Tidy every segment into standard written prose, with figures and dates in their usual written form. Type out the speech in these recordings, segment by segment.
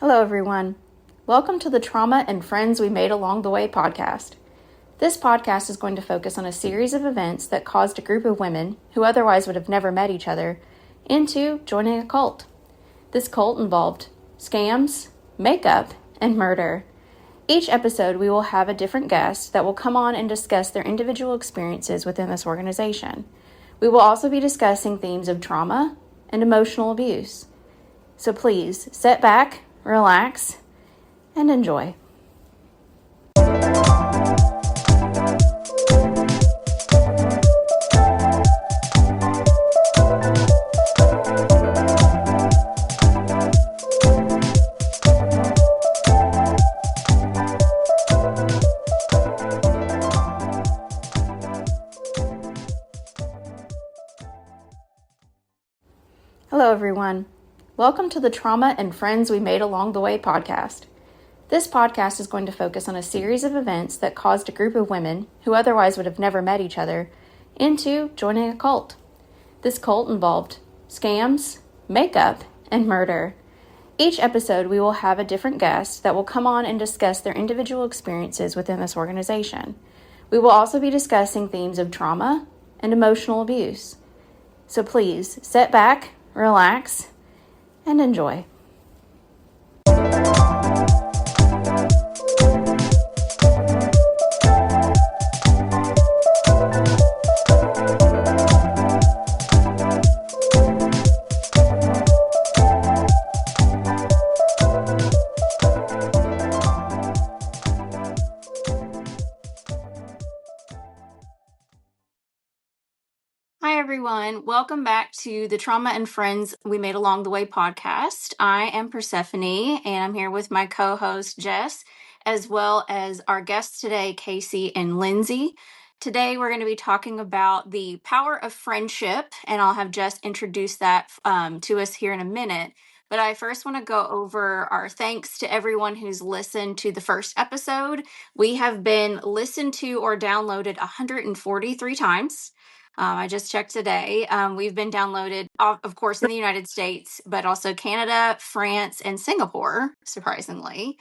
Hello, everyone. Welcome to the Trauma and Friends We Made Along the Way podcast. This podcast is going to focus on a series of events that caused a group of women, who otherwise would have never met each other, into joining a cult. This cult involved scams, makeup, and murder. Each episode, we will have a different guest that will come on and discuss their individual experiences within this organization. We will also be discussing themes of trauma and emotional abuse. So please, sit back, relax, and enjoy. Hello, everyone. Welcome to the Trauma and Friends We Made Along the Way podcast. This podcast is going to focus on a series of events that caused a group of women, who otherwise would have never met each other, into joining a cult. This cult involved scams, makeup, and murder. Each episode, we will have a different guest that will come on and discuss their individual experiences within this organization. We will also be discussing themes of trauma and emotional abuse. So please, sit back, relax, and enjoy. Hi, everyone. Welcome back to the Trauma and Friends We Made Along the Way podcast. I am Persephone, and I'm here with my co-host, Jess, as well as our guests today, Casey and Lindsay. Today, we're going to be talking about the power of friendship, and I'll have Jess introduce that to us here in a minute. But I first want to go over our thanks to everyone who's listened to the first episode. We have been listened to or downloaded 143 times. I just checked today. We've been downloaded, of course, in the United States, but also Canada, France, and Singapore, surprisingly,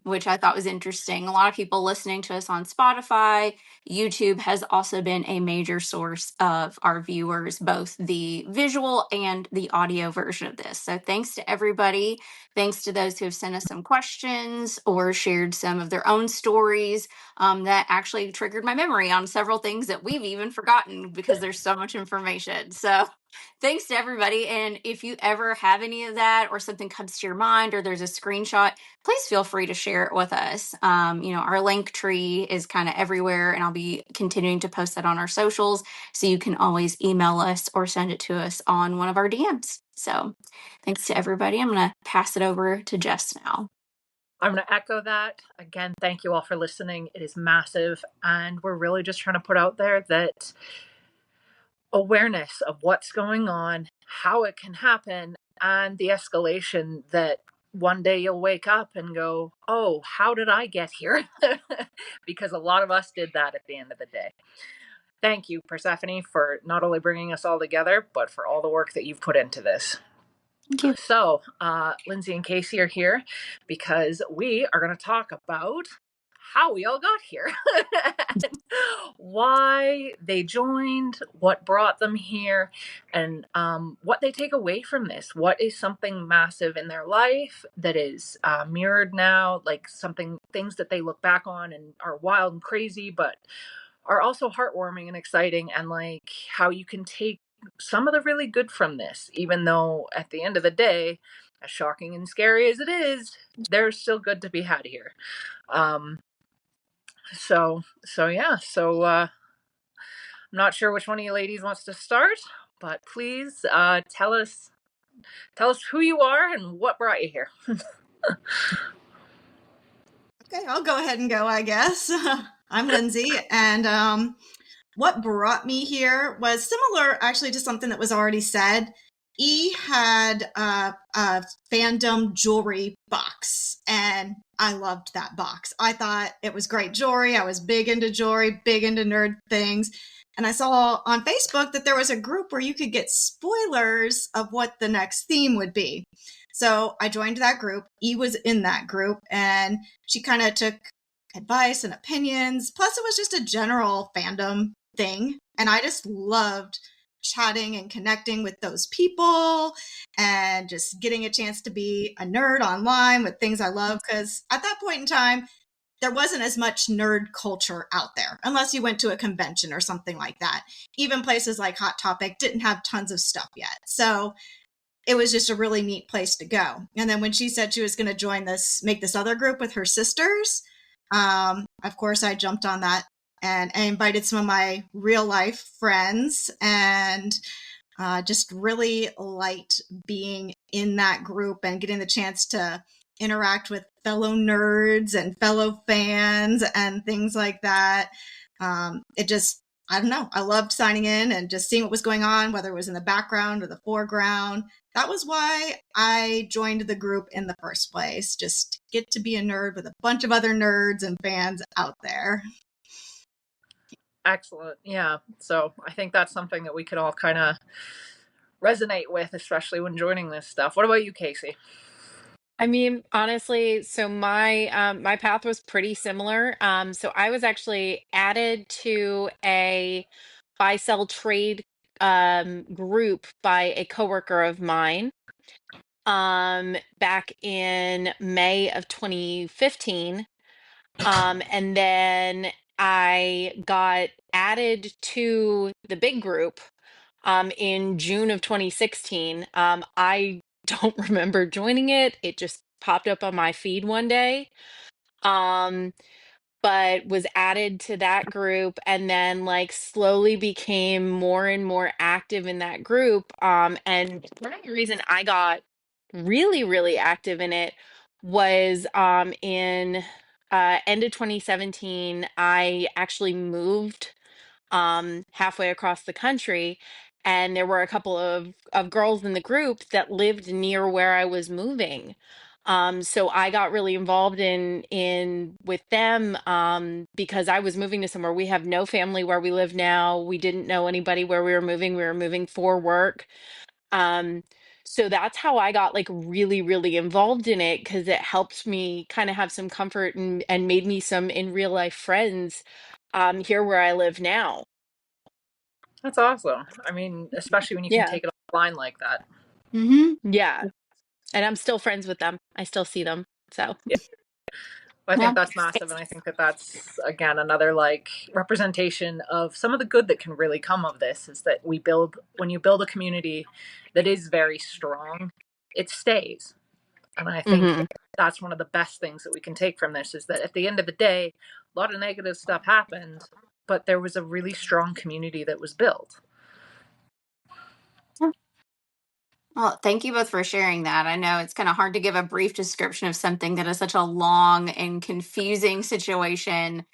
which I thought was interesting. A lot of people listening to us on Spotify. YouTube has also been a major source of our viewers, both the visual and the audio version of this. So thanks to everybody. Thanks to those who have sent us some questions or shared some of their own stories. That actually triggered my memory on several things that we've even forgotten because there's so much information. So thanks to everybody. And if you ever have any of that or something comes to your mind or there's a screenshot, please feel free to share it with us. Our link tree is kind of everywhere, and I'll be continuing to post that on our socials. So you can always email us or send it to us on one of our DMs. So thanks to everybody. I'm going to pass it over to Jess now. I'm going to echo that. Again, thank you all for listening. It is massive, and we're really just trying to put out there that awareness of what's going on, how it can happen, and the escalation that one day you'll wake up and go, oh, how did I get here? Because a lot of us did that at the end of the day. Thank you, Persephone, for not only bringing us all together, but for all the work that you've put into this. Thank you. So, Lindsay and Casey are here because we are going to talk about how we all got here, why they joined, what brought them here, and what they take away from this. What is something massive in their life that is mirrored now, like things that they look back on and are wild and crazy, but are also heartwarming and exciting, and like how you can take some of the really good from this, even though at the end of the day, as shocking and scary as it is, there's still good to be had here. So I'm not sure which one of you ladies wants to start, but please tell us who you are and what brought you here. Okay, I'll go ahead and go, I guess. I'm Lindsay, and what brought me here was similar actually to something that was already said. E had a fandom jewelry box, and I loved that box. I thought it was great jewelry. I was big into jewelry, big into nerd things. And I saw on Facebook that there was a group where you could get spoilers of what the next theme would be. So I joined that group. E was in that group, and she kind of took advice and opinions. Plus, it was just a general fandom thing. And I just loved chatting and connecting with those people and just getting a chance to be a nerd online with things I love. Because at that point in time, there wasn't as much nerd culture out there unless you went to a convention or something like that. Even places like Hot Topic didn't have tons of stuff yet. So it was just a really neat place to go. And then when she said she was going to make this other group with her sisters, of course, I jumped on that and I invited some of my real life friends and just really liked being in that group and getting the chance to interact with fellow nerds and fellow fans and things like that. I don't know. I loved signing in and just seeing what was going on, whether it was in the background or the foreground. That was why I joined the group in the first place. Just get to be a nerd with a bunch of other nerds and fans out there. Excellent. Yeah. So I think that's something that we could all kind of resonate with, especially when joining this stuff. What about you, Casey? I mean, honestly, so my path was pretty similar. So I was actually added to a buy sell trade group by a coworker of mine back in May of 2015. And then I got added to the big group in June of 2016. I don't remember joining it. It just popped up on my feed one day. Um, but was added to that group and then like slowly became more and more active in that group. And one of the reason I got really, really active in it was in end of 2017, I actually moved halfway across the country. And there were a couple of girls in the group that lived near where I was moving. So I got really involved in with them because I was moving to somewhere. We have no family where we live now. We didn't know anybody where we were moving. We were moving for work. Um, so that's how I got like really, really involved in it because it helped me kind of have some comfort and made me some in real life friends here where I live now. That's awesome. I mean, especially when you can Yeah. take it offline like that. Mm-hmm. Yeah. And I'm still friends with them. I still see them. So, Yeah. I Yeah. think that's massive. And I think that that's, again, another like representation of some of the good that can really come of this is that when you build a community that is very strong, it stays. And I think mhm. that's one of the best things that we can take from this is that at the end of the day, a lot of negative stuff happened, but there was a really strong community that was built. Well, thank you both for sharing that. I know it's kind of hard to give a brief description of something that is such a long and confusing situation,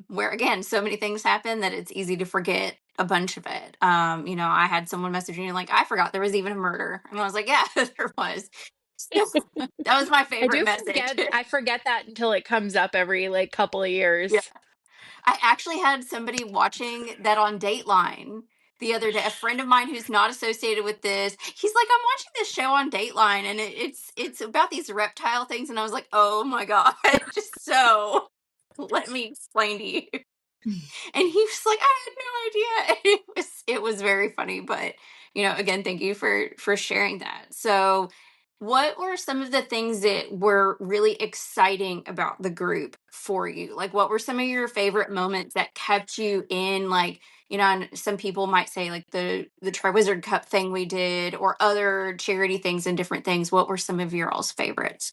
where, again, so many things happen that it's easy to forget a bunch of it. I had someone message me like, I forgot there was even a murder. And I was like, yeah, there was. So, that was my favorite message. I forget that until it comes up every like couple of Yeah. years. I actually had somebody watching that on Dateline the other day. A friend of mine who's not associated with this, he's like, "I'm watching this show on Dateline, and it's about these reptile things." And I was like, "Oh my god!" Just so let me explain to you. And he was like, "I had no idea." It was very funny, but again, thank you for sharing that. So, what were some of the things that were really exciting about the group for you? Like, what were some of your favorite moments that kept you in, like, and some people might say like the Triwizard Cup thing we did, or other charity things and different things. What were some of your all's favorites?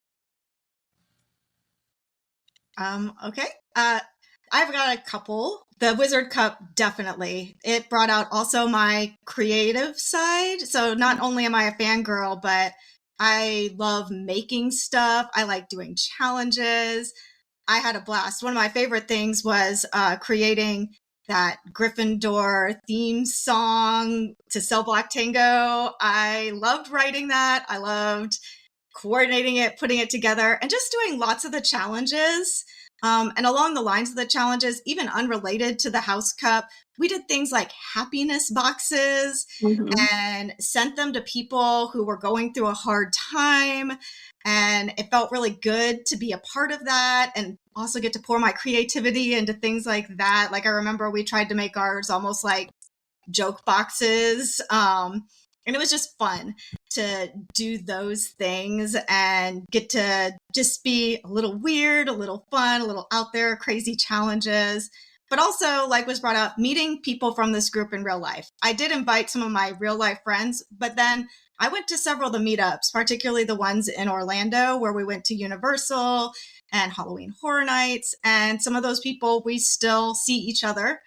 Okay. I've got a couple. The Wizard Cup, definitely. It brought out also my creative side. So not only am I a fangirl, but I love making stuff. I like doing challenges. I had a blast. One of my favorite things was creating that Gryffindor theme song to Cell Block Tango. I loved writing that. I loved coordinating it, putting it together, and just doing lots of the challenges. And along the lines of the challenges, even unrelated to the house cup, we did things like happiness boxes Mhm. and sent them to people who were going through a hard time. And it felt really good to be a part of that and also get to pour my creativity into things like that. Like I remember we tried to make ours almost like joke boxes. And it was just fun to do those things and get to just be a little weird, a little fun, a little out there, crazy challenges. But also, like was brought up, meeting people from this group in real life. I did invite some of my real life friends, but then I went to several of the meetups, particularly the ones in Orlando where we went to Universal and Halloween Horror Nights. And some of those people, we still see each other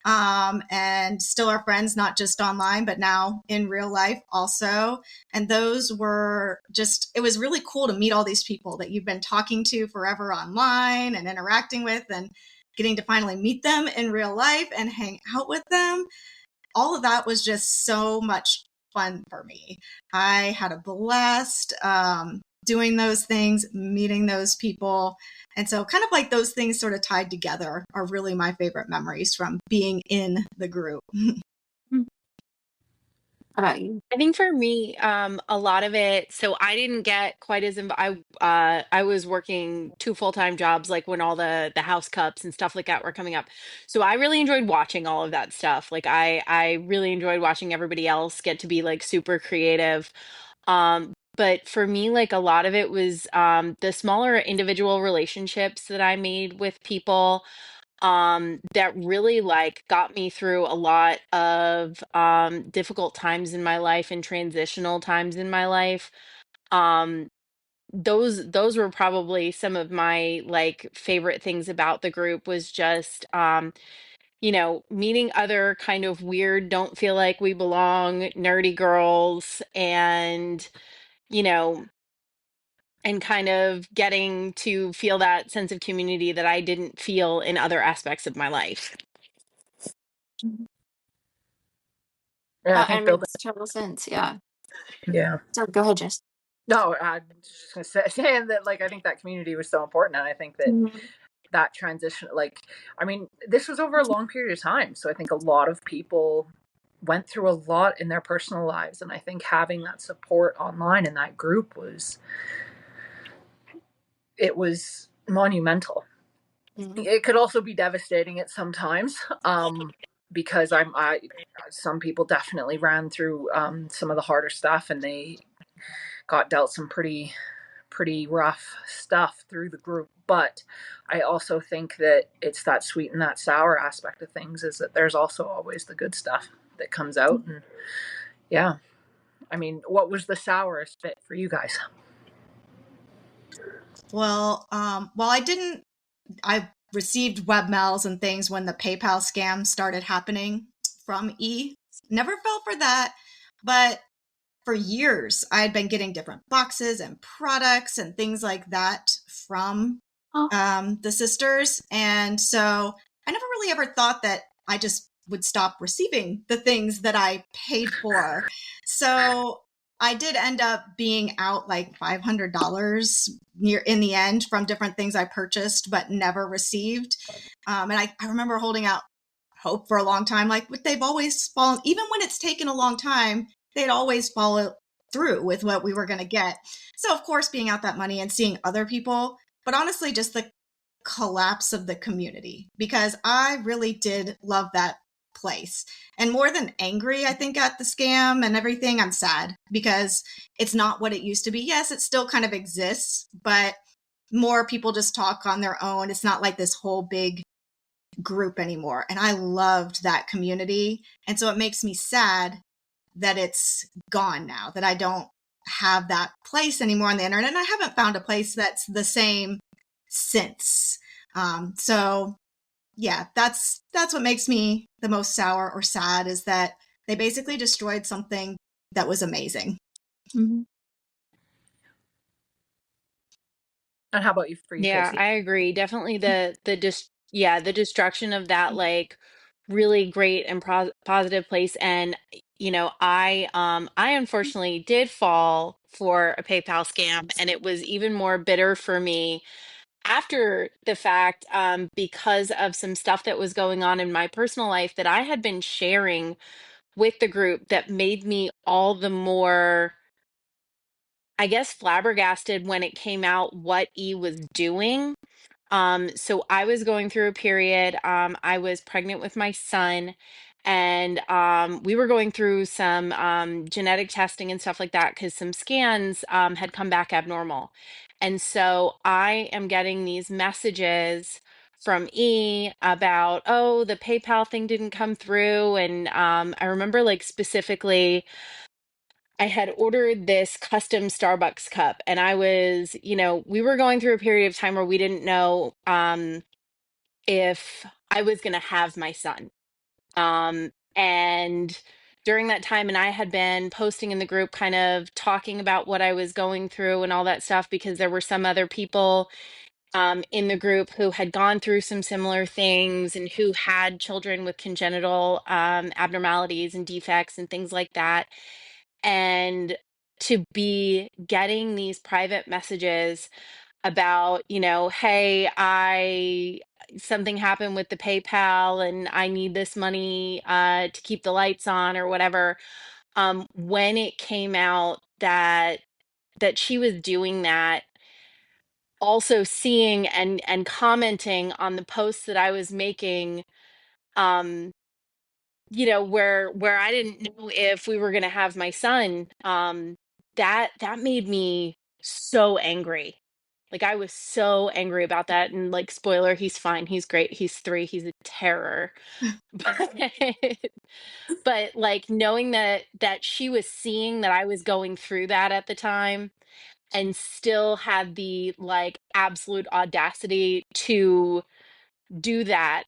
and still are friends, not just online, but now in real life also. And those were just, it was really cool to meet all these people that you've been talking to forever online and interacting with and getting to finally meet them in real life and hang out with them. All of that was just so much fun for me. I had a blast doing those things, meeting those people. And so, kind of like those things sort of tied together are really my favorite memories from being in the group. How about you? I think for me, a lot of it. So I didn't get quite as involved. I was working two full-time jobs, like when all the house cups and stuff like that were coming up. So I really enjoyed watching all of that stuff. Like I really enjoyed watching everybody else get to be like super creative. But for me, like a lot of it was the smaller individual relationships that I made with people that really like got me through a lot of difficult times in my life and transitional times in my life. um those were probably some of my like favorite things about the group was just meeting other kind of weird, don't feel like we belong, nerdy girls, and you know and kind of getting to feel that sense of community that I didn't feel in other aspects of my life. Mhm. Yeah, I It think building. makes total sense. Yeah. Yeah. So go ahead, Jess. No, I'm just gonna say saying that like I think that community was so important, and I think that Mhm. that transition, like, I mean, this was over a long period of time, so I think a lot of people went through a lot in their personal lives, and I think having that support online in that group was monumental. Mhm. It could also be devastating at some times, because some people definitely ran through some of the harder stuff, and they got dealt some pretty rough stuff through the group. But I also think that it's that sweet and that sour aspect of things, is that there's also always the good stuff that comes out. And yeah, I mean, what was the sourest bit for you guys? Well, I received webmails and things when the PayPal scam started happening from E. Never fell for that, but for years I had been getting different boxes and products and things like that from Oh. the sisters, and so I never really ever thought that I just would stop receiving the things that I paid for. So I did end up being out like $500 near in the end from different things I purchased but never received. And I remember holding out hope for a long time, like they've always fallen, even when it's taken a long time, they'd always follow through with what we were going to get. So, of course, being out that money and seeing other people, but honestly, just the collapse of the community, because I really did love that place. And more than angry, I think, at the scam and everything, I'm sad because it's not what it used to be. Yes, it still kind of exists, but more people just talk on their own. It's not like this whole big group anymore. And I loved that community. And so it makes me sad that it's gone now, that I don't have that place anymore on the internet. And I haven't found a place that's the same since. So yeah, that's what makes me the most sour or sad, is that they basically destroyed something that was amazing. Mhm. And how about you, for you, Yeah, Casey? I agree. Definitely the destruction of that like really great and positive place. And I unfortunately did fall for a PayPal scam, and it was even more bitter for me after the fact, because of some stuff that was going on in my personal life that I had been sharing with the group that made me all the more, I guess, flabbergasted when it came out what E was doing. So I was going through a period, I was pregnant with my son, and we were going through some genetic testing and stuff like that because some scans had come back abnormal. And so I am getting these messages from E about, oh, the PayPal thing didn't come through. And I remember, like, specifically, I had ordered this custom Starbucks cup, and I was, we were going through a period of time where we didn't know if I was going to have my son. And during that time, and I had been posting in the group, kind of talking about what I was going through and all that stuff, because there were some other people in the group who had gone through some similar things and who had children with congenital abnormalities and defects and things like that. And to be getting these private messages about, hey, I something happened with the PayPal and I need this money to keep the lights on or whatever. When it came out that she was doing that, also seeing and commenting on the posts that I was making, um, where I didn't know if we were going to have my son, that made me so angry. Like, I was so angry about that. And, like, spoiler, he's fine. He's great. He's 3. He's a terror. But, but like, knowing that she was seeing that I was going through that at the time and still had the, like, absolute audacity to do that,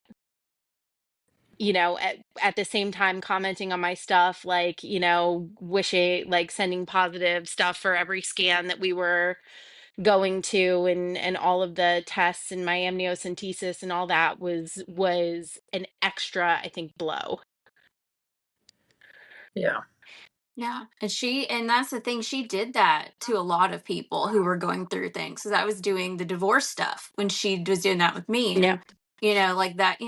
at the same time commenting on my stuff, like, wishing, like, sending positive stuff for every scan that we were going to, and all of the tests and my amniocentesis and all that was an extra, I think, blow. Yeah. Yeah. And that's the thing, she did that to a lot of people who were going through things. Cause I was doing the divorce stuff when she was doing that with me. Yeah. And, like that,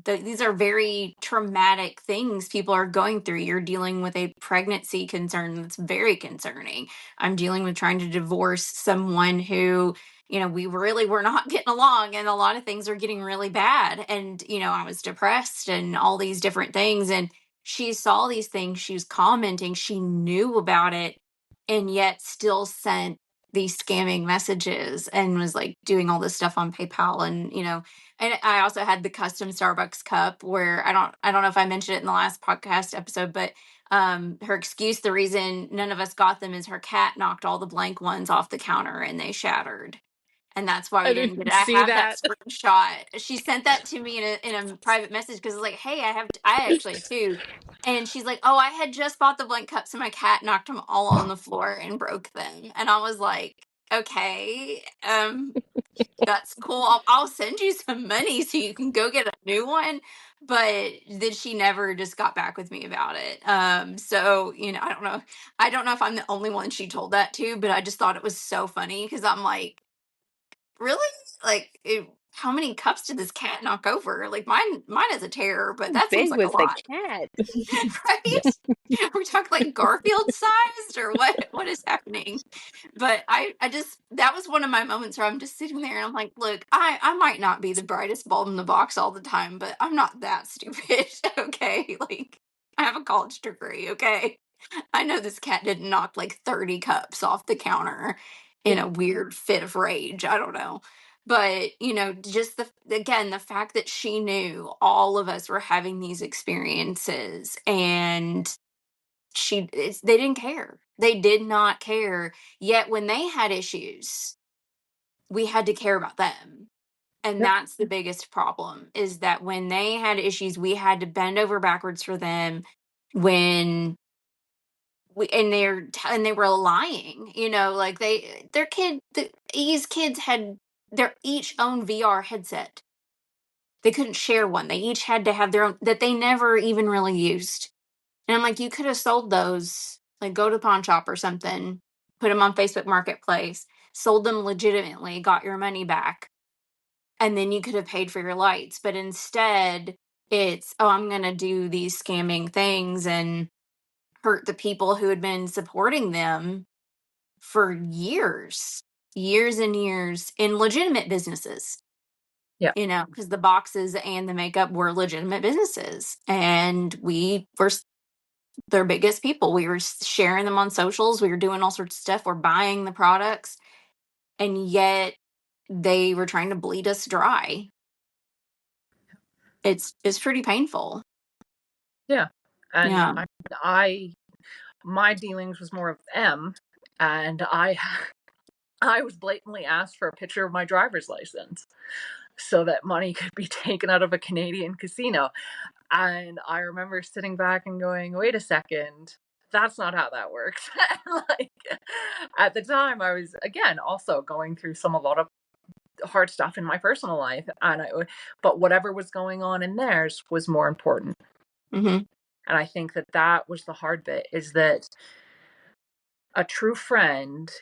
these are very traumatic things people are going through. You're dealing with a pregnancy concern that's very concerning. I'm dealing with trying to divorce someone who, we really were not getting along, and a lot of things were getting really bad. And, I was depressed and all these different things. And she saw these things, she was commenting, she knew about it, and yet still sent these scamming messages and was like doing all this stuff on PayPal. And and I also had the custom Starbucks cup where I don't know if I mentioned it in the last podcast episode, but her excuse, the reason none of us got them is her cat knocked all the blank ones off the counter and they shattered, and that's why I we didn't get didn't it. I see have that that. screenshot. She sent that to me in a private message because it's like, hey, I actually have two. And she's like, oh, I had just bought the blank cups and my cat knocked them all on the floor and broke them. And I was like, okay, that's cool. I'll send you some money so you can go get a new one. But then she never just got back with me about it. So, I don't know. I don't know if I'm the only one she told that to, but I just thought it was so funny because I'm like, really? Like, how many cups did this cat knock over? Like, mine is a terror, but How that seems big like a was the lot. cat? Right? Are we talking like Garfield sized, or what is happening? But I just, that was one of my moments where I'm just sitting there and I'm like, look, I might not be the brightest bulb in the box all the time, but I'm not that stupid. Okay, like, I have a college degree. Okay, I know this cat didn't knock like 30 cups off the counter in a weird fit of rage. I don't know. But, just the fact that she knew all of us were having these experiences, and they didn't care. They did not care. Yet when they had issues, we had to care about them. And Yep. that's the biggest problem, is that when they had issues, we had to bend over backwards for them. When and they were lying, like these kids had their each own VR headset. They couldn't share one. They each had to have their own that they never even really used. And I'm like, you could have sold those, like, go to the pawn shop or something, put them on Facebook Marketplace, sold them legitimately, got your money back. and then you could have paid for your lights. But instead, it's, oh, I'm going to do these scamming things and hurt the people who had been supporting them for years and years in legitimate businesses. Yeah. You know, because the boxes and the makeup were legitimate businesses, and we were their biggest people. We were sharing them on socials. We were doing all sorts of stuff. We're buying the products, and yet they were trying to bleed us dry. It's pretty painful. Yeah. And Yeah. my dealings was more of M, and I was blatantly asked for a picture of my driver's license so that money could be taken out of a Canadian casino. And I remember sitting back and going, wait a second, that's not how that works. Like, at the time, I was, again, also going through a lot of hard stuff in my personal life. But whatever was going on in theirs was more important. Mm-hmm. And I think that was the hard bit, is that a true friend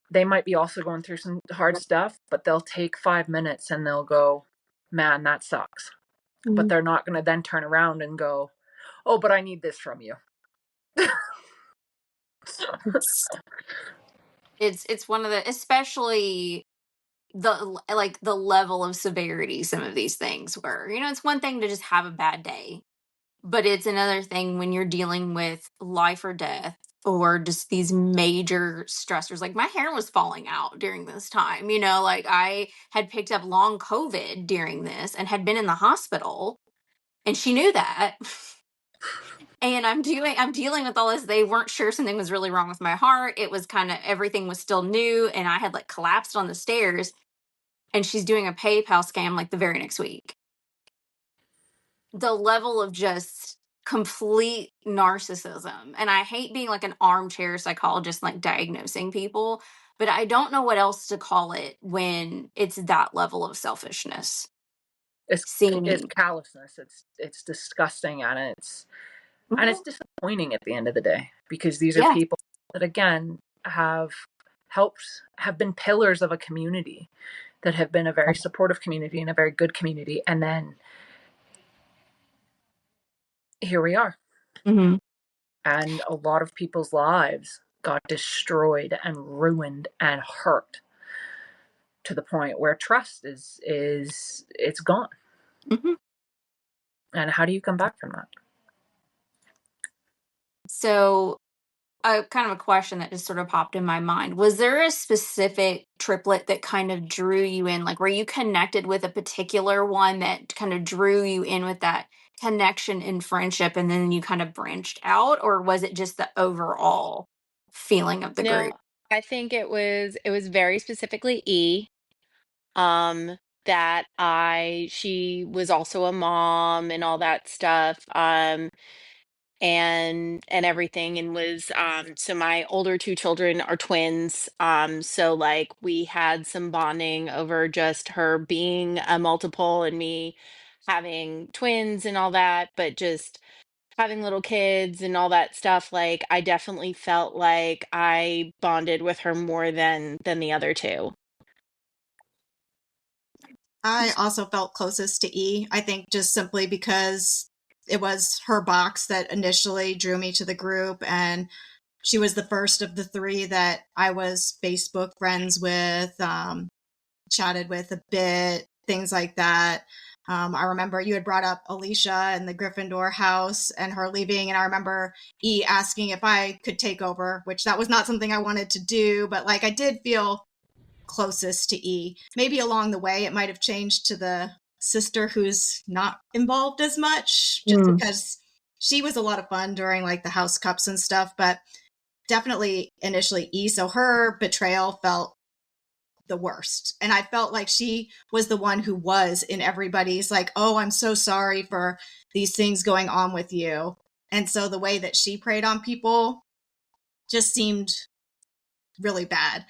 they might be also going through some hard stuff, but they'll take 5 minutes and they'll go, man, that sucks. Mm-hmm. But they're not going to then turn around and go, oh, but I need this from you. It's one of the, especially the level of severity some of these things were. You know, it's one thing to just have a bad day, but it's another thing when you're dealing with life or death, or just these major stressors. Like, my hair was falling out during this time. You know, like, I had picked up long COVID during this and had been in the hospital, and she knew that. And I'm dealing with all this. They weren't sure something was really wrong with my heart. It was kind of, everything was still new, and I had like collapsed on the stairs, and she's doing a PayPal scam like the very next week. The level of just complete narcissism. And I hate being like an armchair psychologist, like diagnosing people, but I don't know what else to call it when it's that level of selfishness. It's Seeing. callousness. It's disgusting, and it's Mhm. disappointing at the end of the day, because these are Yeah. people that, again, have been pillars of a community, that have been a very supportive community and a very good community, and then here we are. Mm-hmm. And a lot of people's lives got destroyed and ruined and hurt to the point where trust is it's gone. Mm-hmm. And how do you come back from that? So, kind of a question that just sort of popped in my mind. Was there a specific triplet that kind of drew you in? Like, were you connected with a particular one that kind of drew you in with that connection in friendship, and then you kind of branched out? Or was it just the overall feeling of the group? No, I think it was very specifically E. Um, that she was also a mom and all that stuff. And everything, and was so my older two children are twins, so like we had some bonding over just her being a multiple and me having twins and all that, but just having little kids and all that stuff, like I definitely felt like I bonded with her more than the other two. I also felt closest to E. I think just simply because it was her box that initially drew me to the group, and she was the first of the three that I was Facebook friends with, chatted with a bit, things like that. I remember you had brought up Alicia in the Gryffindor house and her leaving, and I remember E asking if I could take over, which that was not something I wanted to do, but like I did feel closest to E. Maybe along the way it might have changed to the sister who's not involved as much, just because she was a lot of fun during like the house cups and stuff, but definitely initially E. So her betrayal felt the worst. And I felt like she was the one who was in everybody's like, oh, I'm so sorry for these things going on with you. And so the way that she preyed on people just seemed really bad.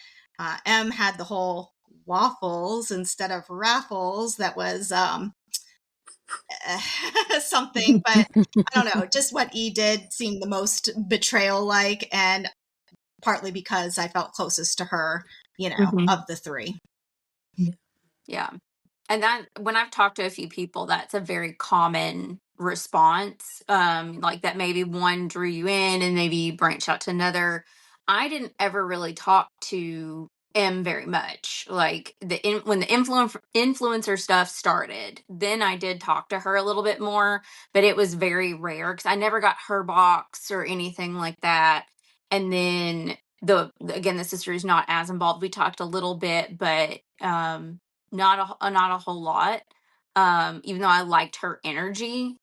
M had the whole waffles instead of raffles. That was something, but I don't know. Just what E did seemed the most betrayal like, and partly because I felt closest to her, Mhm. of the three. Yeah. And that, when I've talked to a few people, that's a very common response. Like that maybe one drew you in and maybe you branch out to another. I didn't ever really talk to M very much. Like when the influencer stuff started, then I did talk to her a little bit more, but it was very rare because I never got her box or anything like that. And then again, the sister is not as involved. We talked a little bit, but not a whole lot. Even though I liked her energy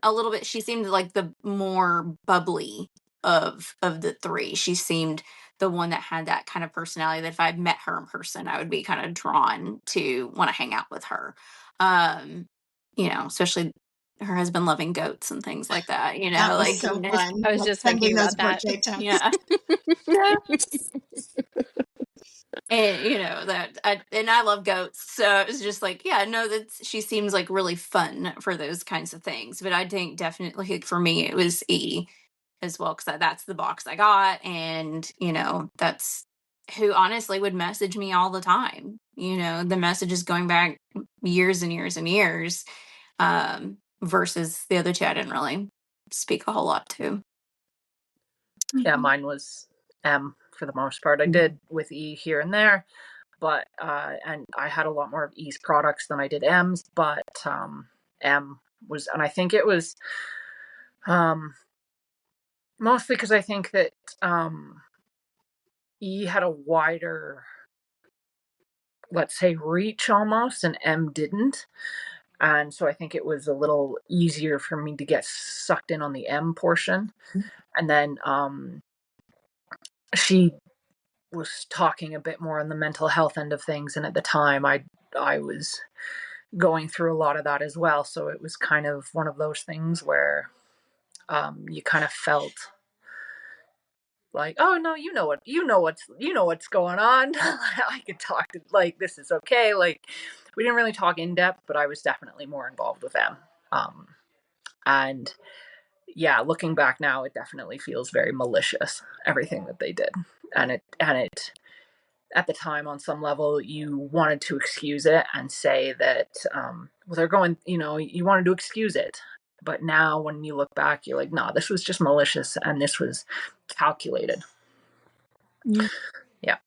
a little bit, she seemed like the more bubbly of the three. She seemed the one that had that kind of personality that if I met her in person, I would be kind of drawn to want to hang out with her. Um, especially her husband loving goats and things like that, That was like, so fun. I was Like just thinking sending those about that. birthday texts. yeah. And I love goats, so it was just like, yeah, no, she seems like really fun for those kinds of things. But I think definitely, like, for me it was E as well, because that's the box I got, and that's who honestly would message me all the time. The messages going back years and years and years, versus the other two I didn't really speak a whole lot to. Yeah, mine was M for the most part. I did with E here and there, but and I had a lot more of E's products than I did M's, but M was, and I think it was mostly because I think that E had a wider, let's say, reach almost, and M didn't. And so I think it was a little easier for me to get sucked in on the M portion. And then she was talking a bit more on the mental health end of things, and at the time I was going through a lot of that as well, so it was kind of one of those things where you kind of felt like, oh no, what's going on. I could talk to, like, this is okay. Like, we didn't really talk in depth, but I was definitely more involved with them. And yeah, looking back now, it definitely feels very malicious, everything that they did. And it at the time, on some level, you wanted to excuse it and say that, well, they're going, you wanted to excuse it. But now when you look back, you're like, nah, this was just malicious and this was calculated. Yeah.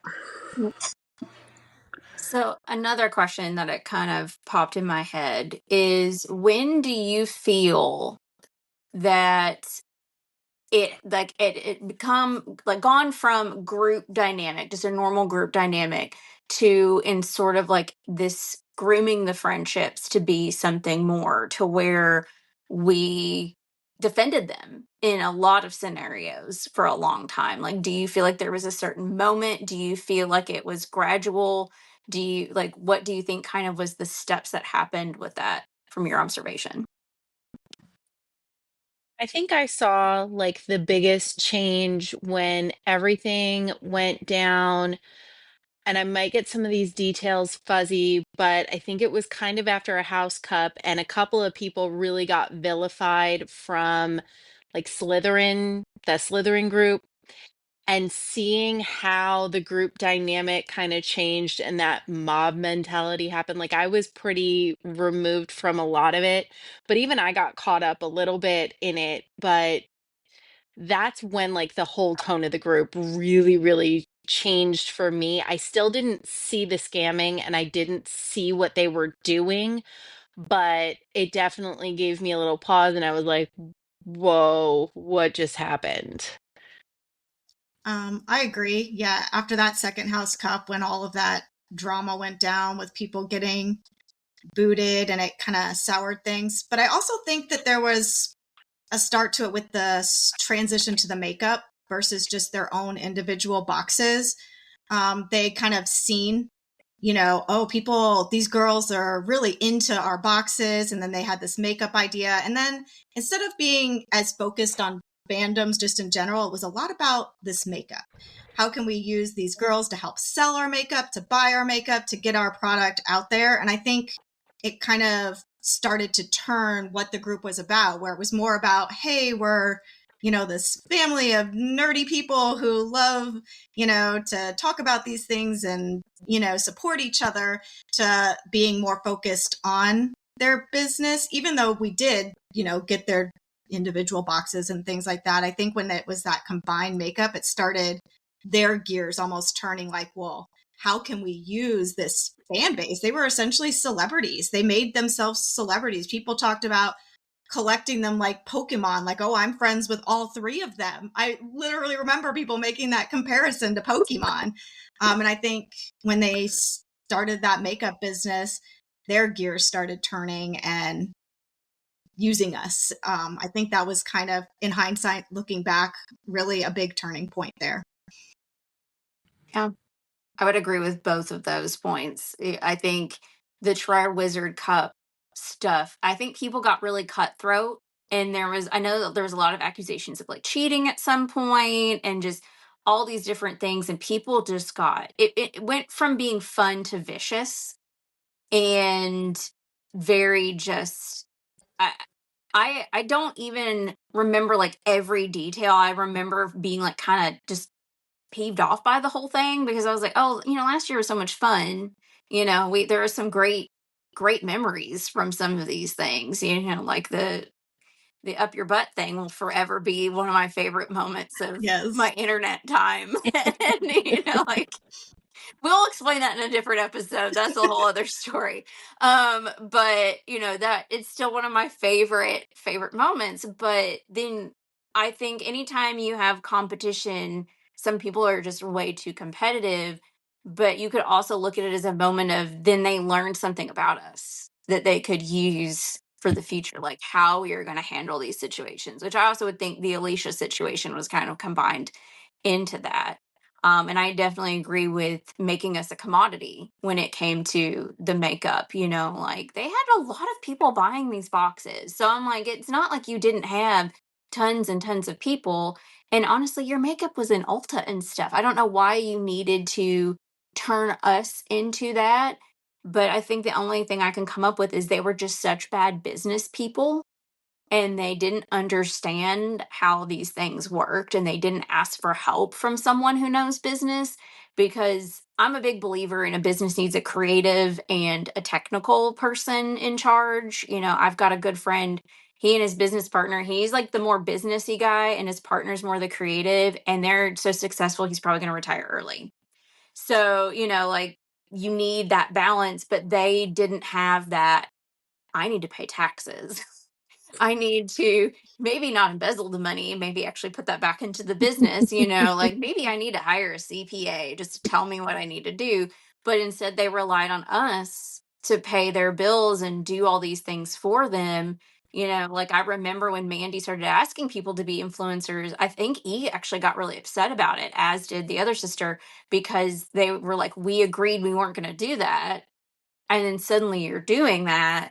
So another question that it kind of popped in my head is, when do you feel that it become like gone from group dynamic, just a normal group dynamic, to in sort of like this grooming the friendships to be something more, to where we defended them in a lot of scenarios for a long time? Like, do you feel like there was a certain moment? Do you feel like it was gradual? What do you think kind of was the steps that happened with that from your observation? I think I saw like the biggest change when everything went down, and I might get some of these details fuzzy, but I think it was kind of after a house cup, and a couple of people really got vilified from like the Slytherin group, and seeing how the group dynamic kind of changed and that mob mentality happened. Like, I was pretty removed from a lot of it, but even I got caught up a little bit in it. But that's when like the whole tone of the group really, really changed for me. I still didn't see the scamming and I didn't see what they were doing, but it definitely gave me a little pause and I was like, whoa, what just happened? I agree. Yeah, after that second House Cup, when all of that drama went down with people getting booted and it kind of soured things. But I also think that there was a start to it with the transition to the makeup versus just their own individual boxes. They kind of seen, oh, these girls are really into our boxes. And then they had this makeup idea. And then instead of being as focused on fandoms just in general, it was a lot about this makeup. How can we use these girls to help sell our makeup, to buy our makeup, to get our product out there? And I think it kind of started to turn what the group was about, where it was more about, hey, we're this family of nerdy people who love, to talk about these things and, support each other, to being more focused on their business, even though we did, get their individual boxes and things like that. I think when it was that combined makeup, it started their gears almost turning like, well, how can we use this fan base? They were essentially celebrities. They made themselves celebrities. People talked about collecting them like Pokemon, like, oh, I'm friends with all three of them. I literally remember people making that comparison to Pokemon. And I think when they started that makeup business, their gears started turning and using us. I think that was kind of, in hindsight, looking back, really a big turning point there. Yeah, I would agree with both of those points. I think the Triwizard Cup stuff, I think people got really cutthroat. And I know that there was a lot of accusations of like cheating at some point and just all these different things. And people just it went from being fun to vicious and very just, I don't even remember like every detail. I remember being like kind of just peeved off by the whole thing because I was like, oh, last year was so much fun. There are some great memories from some of these things. Like the up your butt thing will forever be one of my favorite moments of Yes. my internet time. And like we'll explain that in a different episode. That's a whole other story. But that it's still one of my favorite moments. But then I think anytime you have competition, some people are just way too competitive. But you could also look at it as a moment of then they learned something about us that they could use for the future, like how we are going to handle these situations, which I also would think the Alicia situation was kind of combined into that. And I definitely agree with making us a commodity when it came to the makeup. Like they had a lot of people buying these boxes. So I'm like, it's not like you didn't have tons and tons of people. And honestly, your makeup was in Ulta and stuff. I don't know why you needed to turn us into that. But I think the only thing I can come up with is they were just such bad business people and they didn't understand how these things worked and they didn't ask for help from someone who knows business, because I'm a big believer in a business needs a creative and a technical person in charge. I've got a good friend, he and his business partner, he's like the more businessy guy and his partner's more the creative, and they're so successful he's probably going to retire early. So like you need that balance, but they didn't have that. I need to pay taxes. I need to maybe not embezzle the money, maybe actually put that back into the business, like maybe I need to hire a CPA just to tell me what I need to do. But instead, they relied on us to pay their bills and do all these things for them. Like I remember when Mandy started asking people to be influencers, I think E actually got really upset about it, as did the other sister, because they were like, we agreed we weren't going to do that. And then suddenly you're doing that.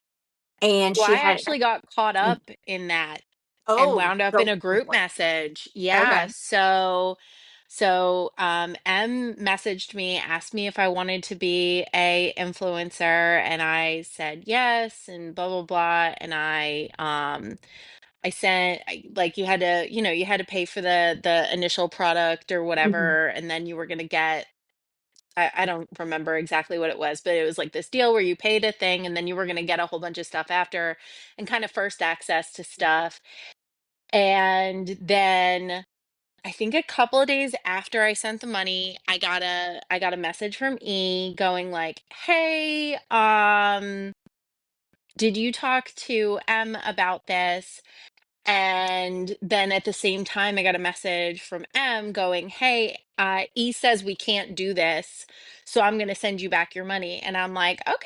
And Well, she I had, actually got caught up in that and oh, wound up in go a go group for it. message. Okay. Yeah. So M messaged me, asked me if I wanted to be a influencer, and I said yes, and blah blah blah. And I sent like you had to pay for the initial product or Mhm. whatever, and then you were gonna get I don't remember exactly what it was, but it was like this deal where you paid a thing and then you were going to get a whole bunch of stuff after and kind of first access to stuff. And then I think a couple of days after I sent the money, I got a message from E going like, "Hey, did you talk to M about this?" And then at the same time, I got a message from M going, "Hey, E says we can't do this, so I'm going to send you back your money." And I'm like, "Okay,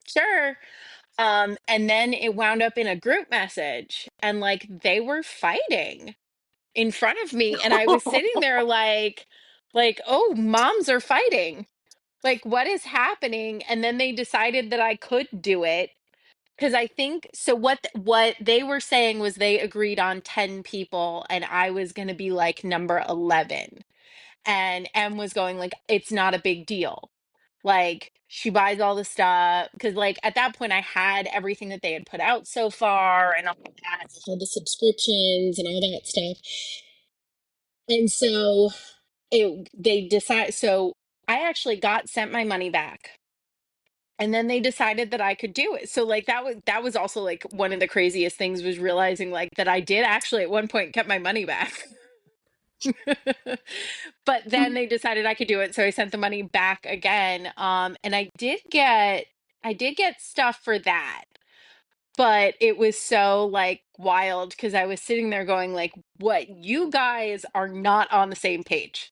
sure." And then it wound up in a group message, and like they were fighting in front of me, and I was sitting there like, "Oh, moms are fighting. Like, what is happening?" And then they decided that I could do it. Because I think so. What they were saying was they agreed on 10 people, and I was going to be like number 11. And M was going like, "It's not a big deal." Like, she buys all the stuff because, like, at that point, I had everything that they had put out so far and all that, all the subscriptions and all that stuff. And so they decide. So I actually got sent my money back, and then they decided that I could do it. So like that was also like one of the craziest things, was realizing like that I did actually at one point get my money back. But then they decided I could do it, so I sent the money back again. And I did get stuff for that. But it was so like wild because I was sitting there going like, what, you guys are not on the same page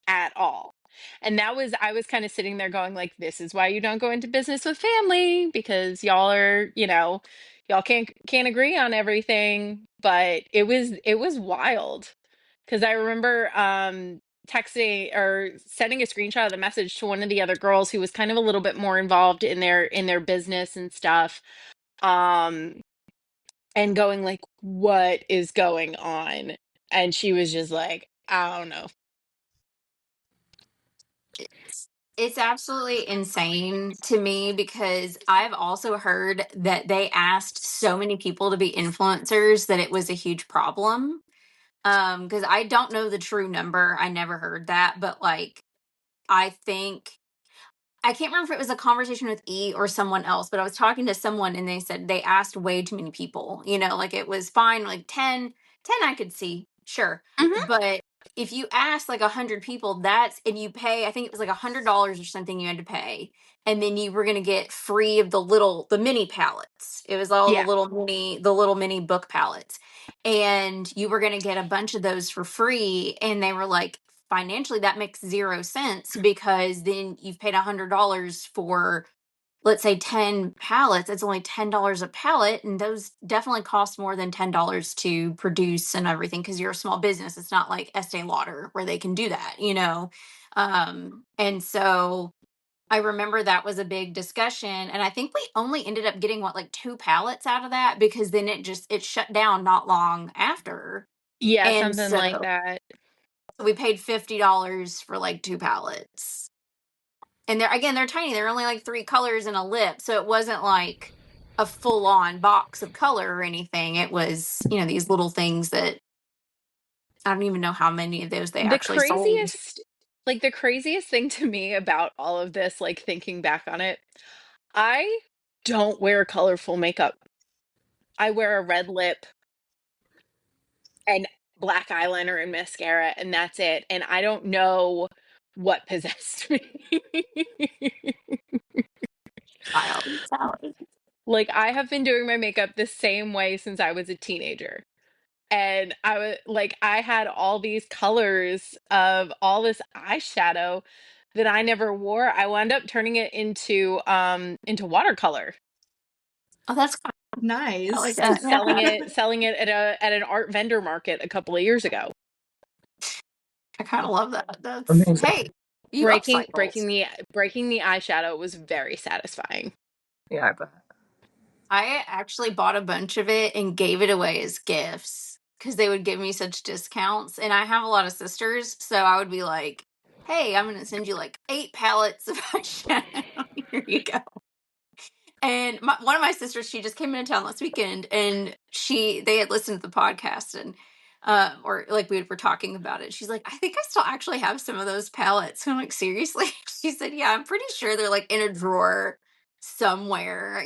at all. And I was kind of sitting there going like, this is why you don't go into business with family, because y'all can't agree on everything. But it was wild because I remember texting or sending a screenshot of the message to one of the other girls who was kind of a little bit more involved in their business and stuff. Um and going like, what is going on? And she was just like, I don't know. It's absolutely insane to me because I've also heard that they asked so many people to be influencers that it was a huge problem. Because I don't know the true number. I never heard that, but like I think I can't remember if it was a conversation with E or someone else, but I was talking to someone and they said they asked way too many people. Like it was fine, like 10 I could see, sure. Mhm. But if you ask like 100 people, and you pay, I think it was like $100 or something you had to pay. And then you were going to get free of the mini palettes. It was all Yeah. the little mini book palettes. And you were going to get a bunch of those for free. And they were like, financially that makes zero sense because then you've paid $100 for, let's say, 10 pallets. It's only $10 a pallet, and those definitely cost more than $10 to produce and everything because you're a small business. It's not like Estee Lauder where they can do that. And so I remember that was a big discussion, and I think we only ended up getting like 2 pallets out of that because then it shut down not long after. Yeah, And something like so that. we paid $50 for like 2 pallets. And they're tiny. They're only like 3 colors and a lip. So it wasn't like a full on box of color or anything. It was, these little things that I don't even know how many of those they The actually sold. craziest thing to me about all of this, like thinking back on it, I don't wear colorful makeup. I wear a red lip and black eyeliner and mascara, and that's it. And I don't know what possessed me. Child salad. Like, I have been doing my makeup the same way since I was a teenager. And I had all these colors of all this eyeshadow that I never wore. I wound up turning it into watercolor Oh, that's I like Nice. and that. Yeah. selling it at an art vendor market a couple of years ago. I kind of love that. Amazing. Hey, you Breaking upcycled. breaking the breaking the eyeshadow was very satisfying. Yeah, I bet. I actually bought a bunch of it and gave it away as gifts because they would give me such discounts. And I have a lot of sisters, so I would be like, "Hey, I'm going to send you like 8 pallets of eyeshadow. Here you go." And one of my sisters, she just came into town last weekend, and they had listened to the podcast, and or like we were talking about it. She's like, "I think I still actually have some of those palettes." And I'm like, "Seriously?" She said, "Yeah, I'm pretty sure they're like in a drawer somewhere,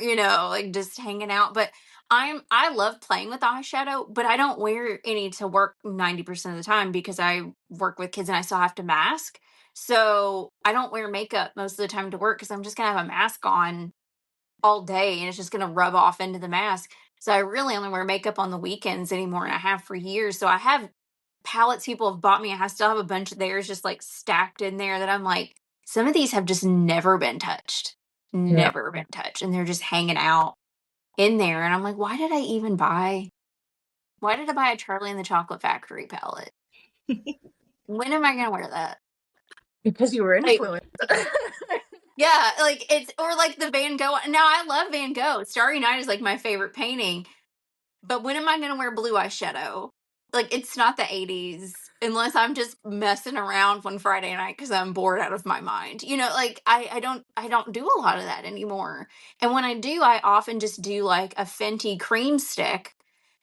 like just hanging out." But I love playing with eyeshadow, but I don't wear any to work 90% of the time because I work with kids and I still have to mask. So I don't wear makeup most of the time to work because I'm just gonna have a mask on all day and it's just going to rub off into the mask. So I really only wear makeup on the weekends anymore, and I have for years. So I have palettes people have bought me. I still have a bunch of theirs just like stacked in there that I'm like, some of these have just never been touched. Yeah. Never been touched. And they're just hanging out in there. And I'm like, why did I buy a Charlie and the Chocolate Factory palette? When am I going to wear that? Because you were Like, influenced. yeah, like it's, or like the Van Gogh. Now I love Van Gogh. Starry Night is like my favorite painting. But when am I going to wear blue eyeshadow? Like, it's not the 80s. unless I'm just messing around one Friday night because I'm bored out of my mind. Like I don't do a lot of that anymore. And when I do, I often just do like a Fenty cream stick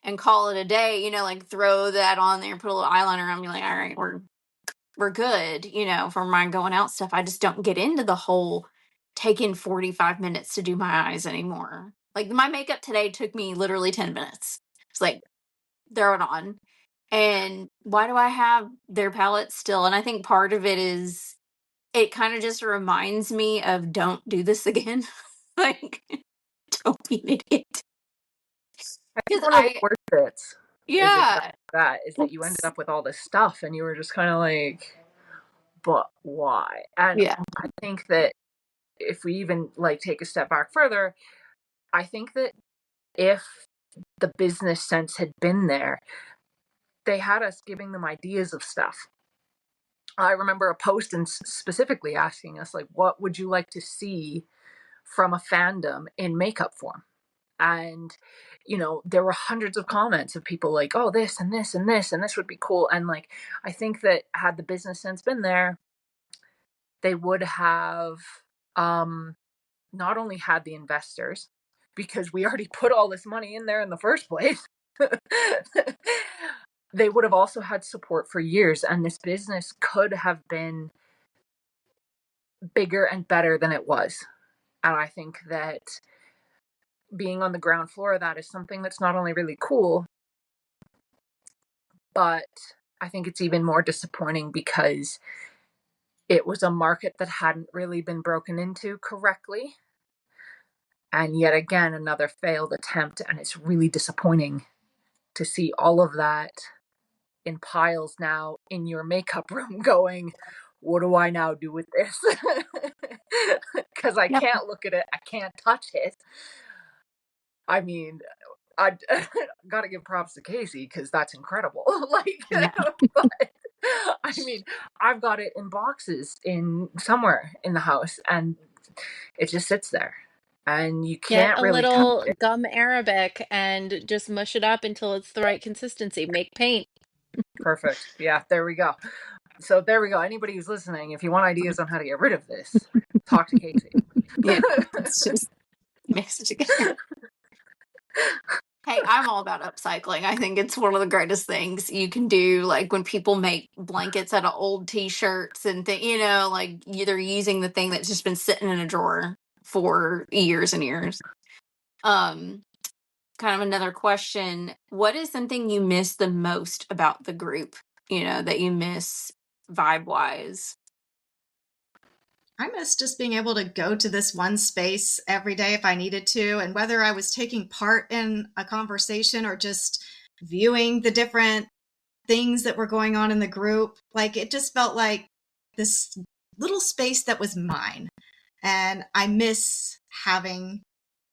and call it a day. Like throw that on there, put a little eyeliner on, be like, all right, we're good. For my going out stuff. I just don't get into the whole taking 45 minutes to do my eyes anymore. Like my makeup today took me literally 10 minutes. It's like throw it on. And why do I have their palette still? And I think part of it is it kind of just reminds me of don't do this again. Like, don't be an idiot. I think Because one of the worst bits is exactly yeah, that, is that you ended up with all this stuff and you were just kind of like, but why? And yeah, I think that if we even like take a step back further, I think that if the business sense had been there, they had us giving them ideas of stuff. I remember a post and specifically asking us, like, what would you like to see from a fandom in makeup form? And, there were hundreds of comments of people like, oh, this and this and this, and this would be cool. And like, I think that had the business sense been there, they would have not only had the investors, because we already put all this money in there in the first place, they would have also had support for years, and this business could have been bigger and better than it was. And I think that being on the ground floor of that is something that's not only really cool, but I think it's even more disappointing because it was a market that hadn't really been broken into correctly. And yet again, another failed attempt. And it's really disappointing to see all of that in piles now in your makeup room going, what do I now do with this? Because I no, can't look at it. I can't touch it. I mean, I got to give props to Casey because that's incredible. Like, yeah, but I mean, I've got it in boxes in somewhere in the house, and it just sits there, and you Get can't a really touch little it. gum arabic and just mush it up until it's the right consistency. Make paint. Perfect. Yeah, there we go. So there we go. Anybody who's listening, if you want ideas on how to get rid of this, talk to Casey. yeah. It's just mix it together. Hey, I'm all about upcycling. I think it's one of the greatest things you can do. Like when people make blankets out of old t-shirts and like they're using the thing that's just been sitting in a drawer for years and years. Um, Kind of another question. What is something you miss the most about the group? That you miss vibe wise? I miss just being able to go to this one space every day if I needed to. And whether I was taking part in a conversation or just viewing the different things that were going on in the group, like it just felt like this little space that was mine. And I miss having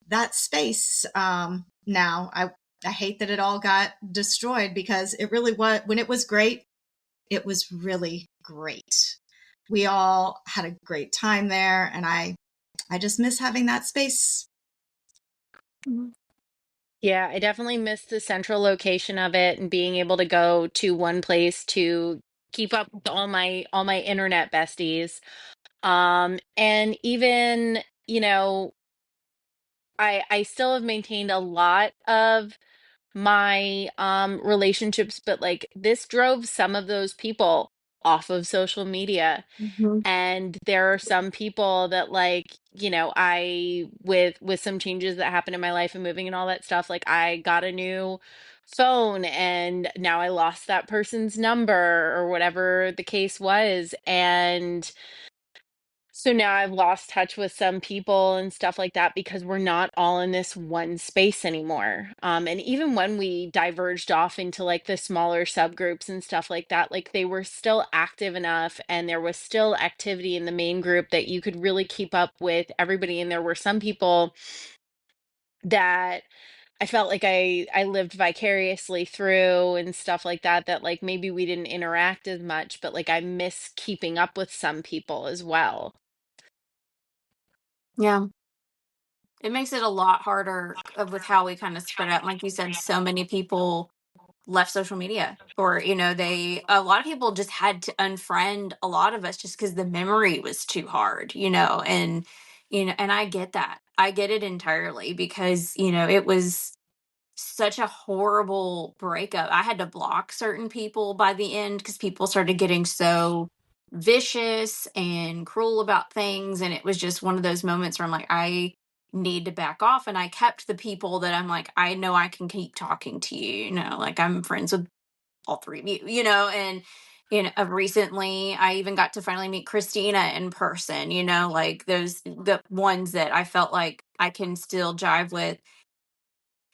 that space now. I hate that it all got destroyed because it really was, when it was great, it was really great. We all had a great time there, and I just miss having that space. Yeah, I definitely miss the central location of it and being able to go to one place to keep up with all my internet besties. And even, I still have maintained a lot of my relationships, but like this drove some of those people off of social media. Mhm. And there are some people that like, I with some changes that happened in my life and moving and all that stuff, like I got a new phone and now I lost that person's number or whatever the case was. And so now I've lost touch with some people and stuff like that because we're not all in this one space anymore. And even when we diverged off into like the smaller subgroups and stuff like that, like they were still active enough and there was still activity in the main group that you could really keep up with everybody. And there were some people that I felt like I lived vicariously through and stuff like that, that like maybe we didn't interact as much, but like I miss keeping up with some people as well. Yeah. It makes it a lot harder with how we kind of spread out. Like you said, so many people left social media, or a lot of people just had to unfriend a lot of us just because the memory was too hard, and I get that. I get it entirely, because it was such a horrible breakup. I had to block certain people by the end because people started getting so vicious and cruel about things. And it was just one of those moments where I'm like, I need to back off. And I kept the people that I'm like, I know I can keep talking to you, like I'm friends with all three of you, and recently I even got to finally meet Christina in person, like those, the ones that I felt like I can still jive with.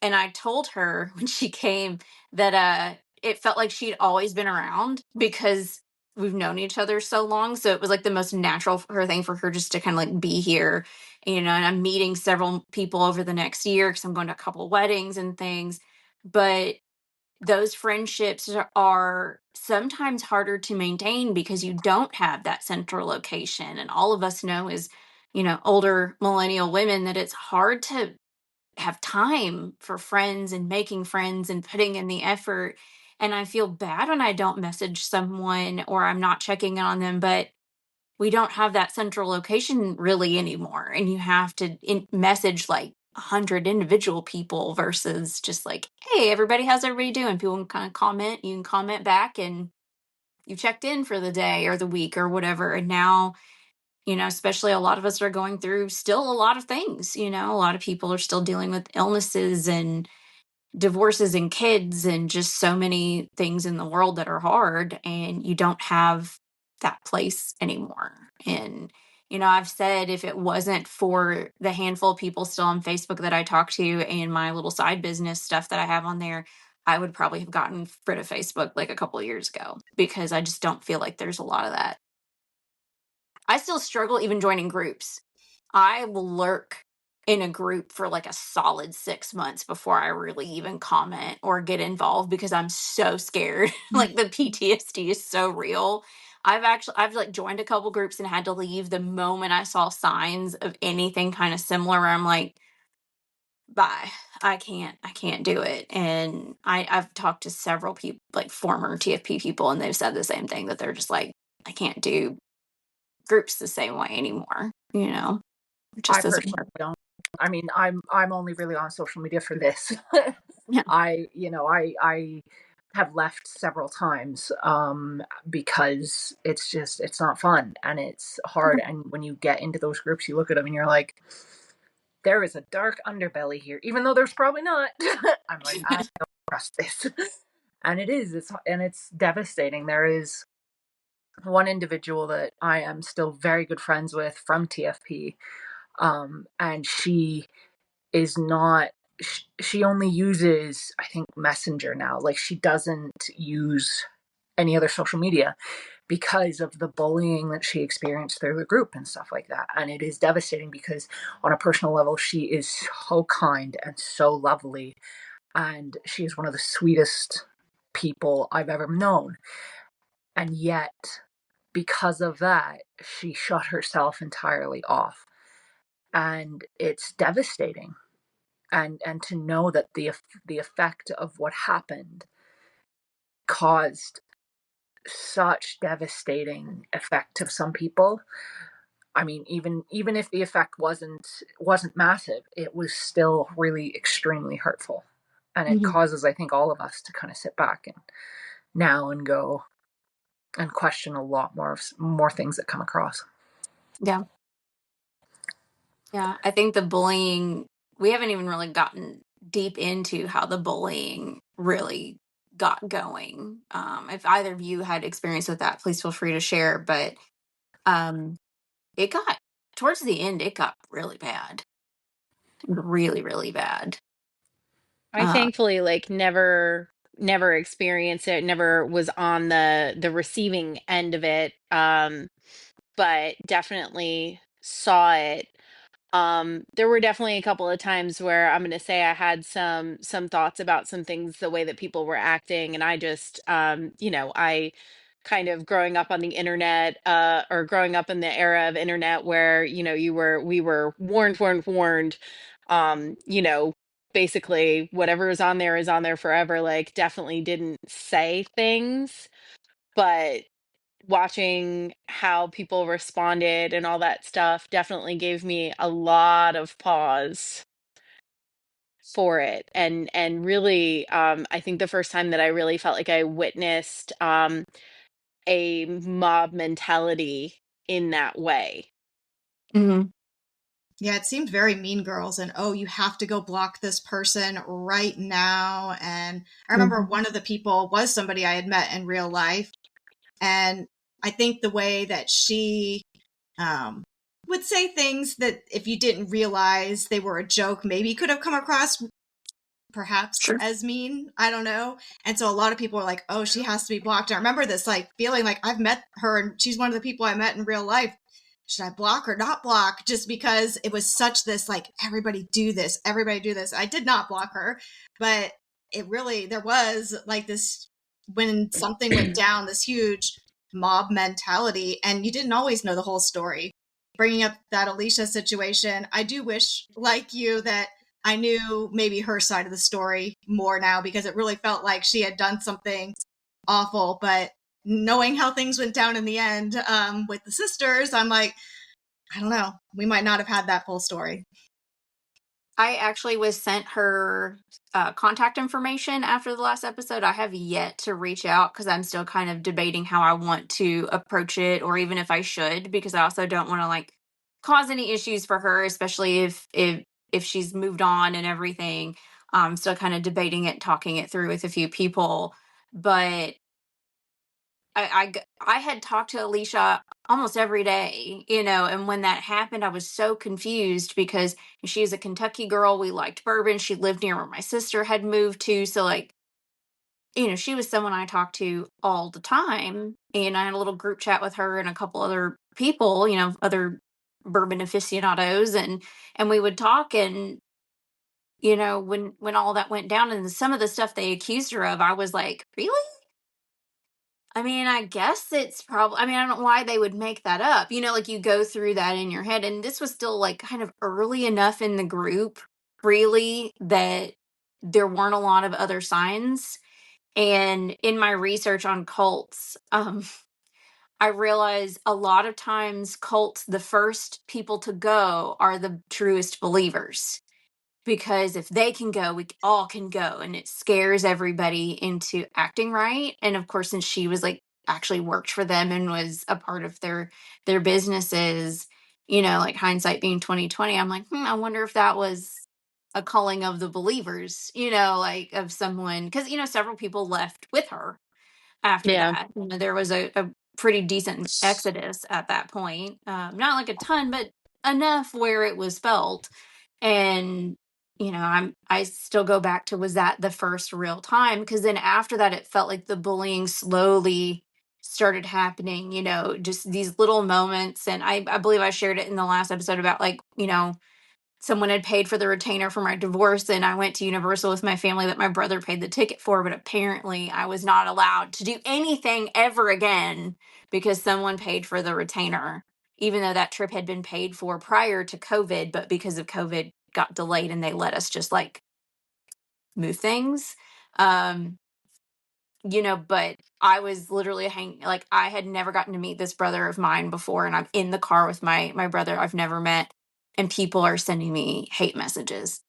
And I told her when she came that it felt like she'd always been around because we've known each other so long. So it was like the most natural for her thing for her just to kind of like be here, and I'm meeting several people over the next year because I'm going to a couple of weddings and things. But those friendships are sometimes harder to maintain because you don't have that central location. And all of us know, as older millennial women, that it's hard to have time for friends and making friends and putting in the effort. And I feel bad when I don't message someone or I'm not checking on them, but we don't have that central location really anymore. And you have to message like 100 individual people versus just like, hey, everybody, how's everybody doing? People can kind of comment, you can comment back, and you checked in for the day or the week or whatever. And now, especially a lot of us are going through still a lot of things. A lot of people are still dealing with illnesses and divorces and kids and just so many things in the world that are hard, and you don't have that place anymore. And I've said, if it wasn't for the handful of people still on Facebook that I talk to and my little side business stuff that I have on there, I would probably have gotten rid of Facebook like a couple of years ago, because I just don't feel like there's a lot of that. I still struggle even joining groups. I will lurk in a group for like a solid 6 months before I really even comment or get involved, because I'm so scared. Like the PTSD is so real. I've like joined a couple groups and had to leave the moment I saw signs of anything kind of similar, where I'm like, bye. I can't do it. And I've talked to several people, like former TFP people, and they've said the same thing, that they're just like, I can't do groups the same way anymore, it I just doesn't personally work. don't. I mean, I'm only really on social media for this. Yeah. I have left several times because it's not fun and it's hard. And when you get into those groups, you look at them and you're like, there is a dark underbelly here, even though there's probably not. I'm like, I don't trust this, and it is. It's devastating. There is one individual that I am still very good friends with from TFP, and she is not. She only uses, I think, Messenger now. Like, she doesn't use any other social media because of the bullying that she experienced through the group and stuff like that. And it is devastating because on a personal level, she is so kind and so lovely. And she is one of the sweetest people I've ever known. And yet, because of that, she shut herself entirely off. And it's devastating. And to know that the effect of what happened caused such devastating effect to some people. I mean, even if the effect wasn't massive, it was still really extremely hurtful, and it Mhm. causes, I think, all of us to kind of sit back and now and go and question a lot more things that come across. Yeah. Yeah. I think the bullying, we haven't even really gotten deep into how the bullying really got going. If either of you had experience with that, please feel free to share. But um, it got, towards the end, it got really bad. Really, really bad. I Uh, thankfully like never experienced it, never was on the receiving end of it. But definitely saw it. There were definitely a couple of times where I'm going to say I had some thoughts about some things, the way that people were acting, and I just I kind of growing up on the internet, or growing up in the era of internet where we were warned, basically whatever is on there forever, like definitely didn't say things, but watching how people responded and all that stuff definitely gave me a lot of pause for it. And really, I think the first time that I really felt like I witnessed a mob mentality in that way. Mm-hmm. Yeah, it seemed very Mean Girls, and oh, you have to go block this person right now. And I remember Mm-hmm. one of the people was somebody I had met in real life, and I think the way that she would say things that if you didn't realize they were a joke, maybe could have come across perhaps Sure. as mean. I don't know. And so a lot of people are like, oh, she has to be blocked. I remember this like feeling like I've met her and she's one of the people I met in real life. Should I block or not block? Just because it was such this like, everybody do this, everybody do this. I did not block her, but it really, there was like this, when something went down, this huge mob mentality, and you didn't always know the whole story. Bringing up that Alicia situation, I do wish, like you, that I knew maybe her side of the story more now, because it really felt like she had done something awful. But knowing how things went down in the end with the sisters, I'm like, I don't know. We might not have had that full story. I actually was sent her contact information after the last episode. I have yet to reach out because I'm still kind of debating how I want to approach it, or even if I should, because I also don't want to like cause any issues for her, especially if she's moved on and everything. I'm still kind of debating it, talking it through with a few people, but I had talked to Alicia almost every day, and when that happened, I was so confused because she is a Kentucky girl. We liked bourbon. She lived near where my sister had moved to. So, like, she was someone I talked to all the time. And I had a little group chat with her and a couple other people, other bourbon aficionados. And we would talk. And, when all that went down and some of the stuff they accused her of, I was like, really? I mean, I guess it's probably, I don't know why they would make that up. Like you go through that in your head. And this was still like kind of early enough in the group, really, that there weren't a lot of other signs. And in my research on cults, I realized a lot of times cults, the first people to go are the truest believers, because if they can go, we all can go, and it scares everybody into acting right. And of course, since she was like actually worked for them and was a part of their businesses, like hindsight being 2020, I'm like, I wonder if that was a calling of the believers, like of someone, because several people left with her after Yeah. that. There was a pretty decent exodus at that point, not like a ton, but enough where it was felt. And I still go back to, was that the first real time? Because then after that, it felt like the bullying slowly started happening, just these little moments. And I believe I shared it in the last episode about, like, someone had paid for the retainer for my divorce, and I went to Universal with my family that my brother paid the ticket for, but apparently I was not allowed to do anything ever again because someone paid for the retainer, even though that trip had been paid for prior to COVID, but because of COVID got delayed and they let us just like move things. Um, but I was literally hanging, like, I had never gotten to meet this brother of mine before, and I'm in the car with my brother I've never met, and people are sending me hate messages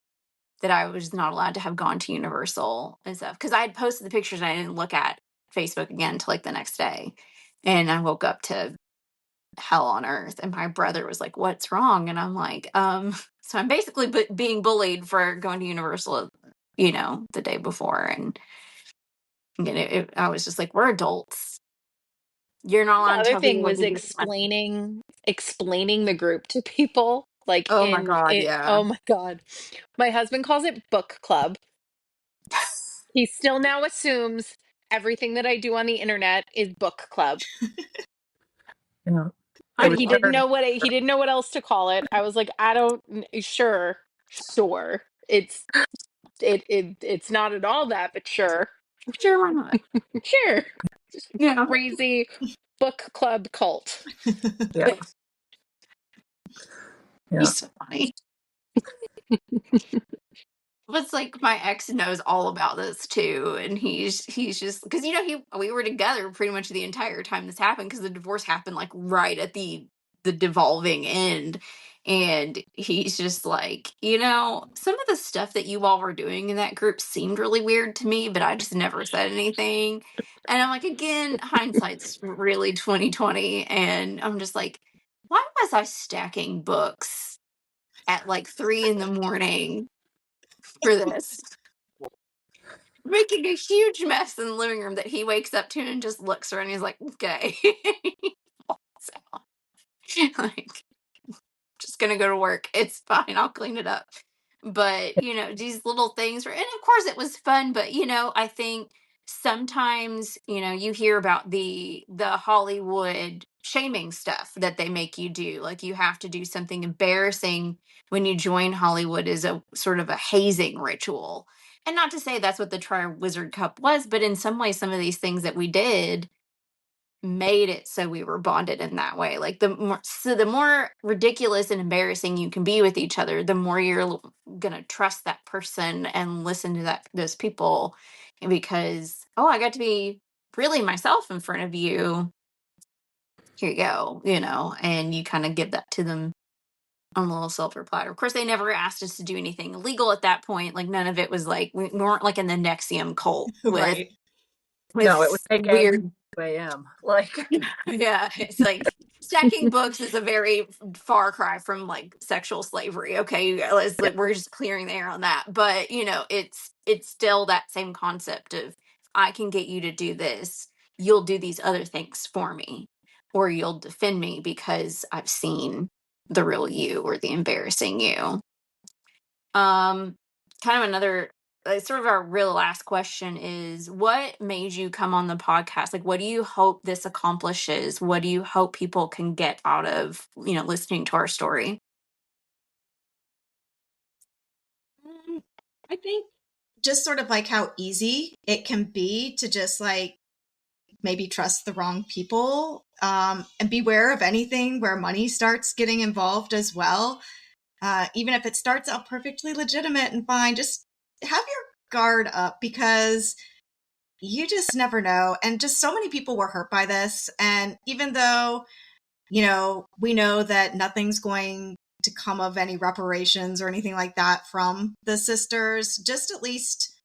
that I was not allowed to have gone to Universal and stuff, because I had posted the pictures and I didn't look at Facebook again until like the next day, and I woke up to hell on earth, and my brother was like, "What's wrong?" And I'm like, so I'm basically being bullied for going to Universal, the day before, and I was just like, we're adults. You're not The allowed to other tell me thing what was to do. explaining the group to people, like Oh my in God, it. yeah. Oh my God. My husband calls it book club. He still now assumes everything that I do on the internet is book club. Yeah. It But was I he love didn't better. know he didn't know what else to call it. I was like, sure, sure. It's not at all that, but sure. it. Sure, why not? Sure. Yeah. Crazy book club cult. Yeah. Yeah. He's so funny. It's like my ex knows all about this too, and he's just because we were together pretty much the entire time this happened because the divorce happened like right at the devolving end, and he's just like, some of the stuff that you all were doing in that group seemed really weird to me, but I just never said anything. And I'm like, again, hindsight's really 2020, and I'm just like, why was I stacking books at like 3 in the morning for this? Making a huge mess in the living room that he wakes up to and just looks around and he's like, okay. So, like, just gonna go to work. It's fine. I'll clean it up. But, these little things and of course it was fun, but I think sometimes, you hear about the Hollywood shaming stuff that they make you do. Like you have to do something embarrassing when you join Hollywood is a sort of a hazing ritual. And not to say that's what the Tri Wizard Cup was, but in some ways some of these things that we did made it so we were bonded in that way. Like the more ridiculous and embarrassing you can be with each other, the more you're gonna trust that person and listen to those people. And because I got to be really myself in front of you. Here you go, and you kind of give that to them on a little silver platter. Of course, they never asked us to do anything illegal at that point. Like none of it was like we weren't like in the Nexium cult with Right. No, it would make eggs weird. at 2 a.m. Like, Yeah, it's like stacking books is a very far cry from like sexual slavery. Okay, it's yeah, like we're just clearing the air on that. But it's still that same concept of I can get you to do this, you'll do these other things for me, or you'll defend me because I've seen the real you or the embarrassing you. Um, Kind of another sort of our real last question is what made you come on the podcast? Like what do you hope this accomplishes? What do you hope people can get out of, listening to our story? I think just sort of like how easy it can be to just like maybe trust the wrong people, and beware of anything where money starts getting involved as well. Even if it starts out perfectly legitimate and fine, just have your guard up because you just never know. And just so many people were hurt by this. And even though, we know that nothing's going to come of any reparations or anything like that from the sisters, just at least